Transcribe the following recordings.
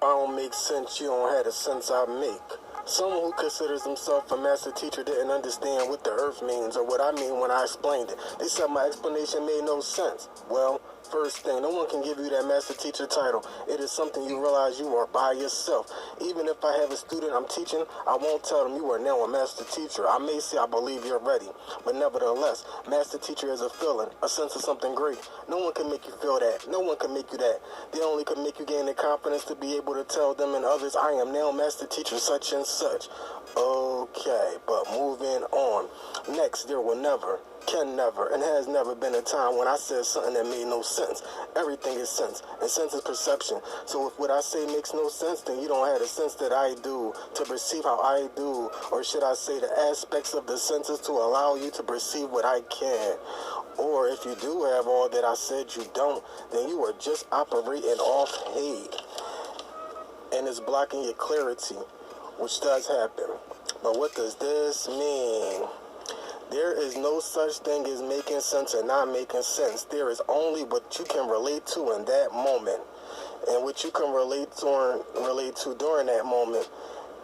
I don't make sense, you don't have the sense I make. Someone who considers himself a master teacher didn't understand what the earth means or what I mean when I explained it. They said my explanation made no sense. Well, first thing, no one can give you that master teacher title. It is something you realize you are by yourself. Even if I have a student I'm teaching, I won't tell them you are now a master teacher. I may say I believe you're ready, but nevertheless, master teacher is a feeling, a sense of something great. No one can make you feel that. No one can make you that. They only can make you gain the confidence to be able to tell them and others, I am now master teacher such and such. Okay, but moving on. Next, there will never, can never, and has never been a time when I said something that made no sense. Everything is sense, and sense is perception. So if what I say makes no sense, then you don't have the sense that I do to perceive how I do, or should I say the aspects of the senses to allow you to perceive what I can. Or if you do have all that I said you don't, then you are just operating off hate, and it's blocking your clarity, which does happen. But what does this mean? There is no such thing as making sense or not making sense. There is only what you can relate to in that moment. And what you can relate to during that moment.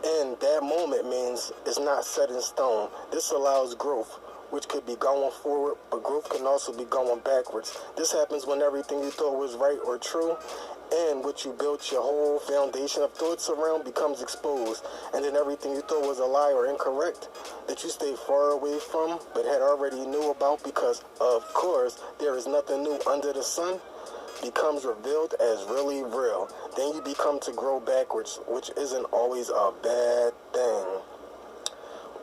And that moment means it's not set in stone. This allows growth, which could be going forward, but growth can also be going backwards. This happens when everything you thought was right or true and what you built your whole foundation of thoughts around becomes exposed, and then everything you thought was a lie or incorrect that you stayed far away from but had already knew about, because of course there is nothing new under the sun, becomes revealed as really real. Then you become to grow backwards, which isn't always a bad thing.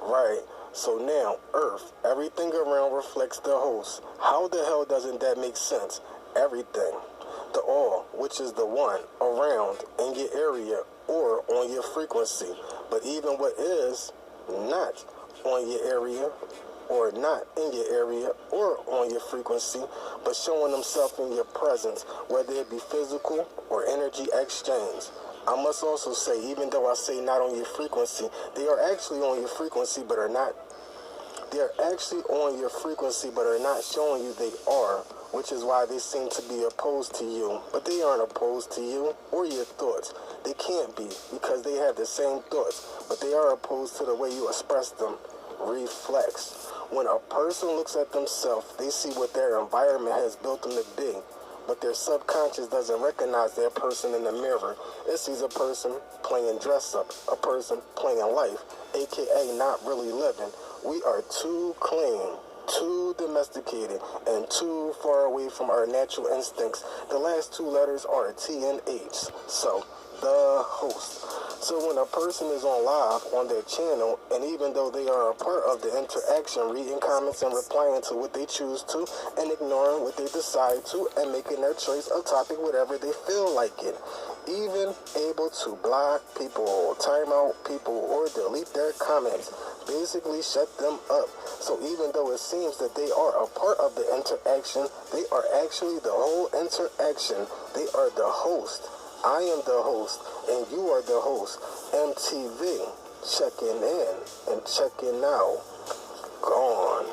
Right. So now, Earth, everything around reflects the host. How the hell doesn't that make sense? Everything. The all, which is the one, around, in your area, or on your frequency. But even what is not on your area, or not in your area, or on your frequency, but showing themselves in your presence, whether it be physical or energy exchange. I must also say, even though I say not on your frequency, they are actually on your frequency, but are not. They are actually on your frequency, but are not showing you they are, which is why they seem to be opposed to you. But they aren't opposed to you or your thoughts. They can't be, because they have the same thoughts, but they are opposed to the way you express them. Reflex. When a person looks at themselves, they see what their environment has built them to be, but their subconscious doesn't recognize that person in the mirror. It sees a person playing dress-up, a person playing life, aka not really living. We are too clean, too domesticated, and too far away from our natural instincts. The last two letters are T and H, so the host. So when a person is on live on their channel, and even though they are a part of the interaction, reading comments and replying to what they choose to, and ignoring what they decide to, and making their choice of topic whatever they feel like it, even able to block people, time out people, or delete their comments, basically shut them up. So even though it seems that they are a part of the interaction, they are actually the whole interaction. They are the host. I am the host, and you are the host. MTV, checking in and checking out. Gone.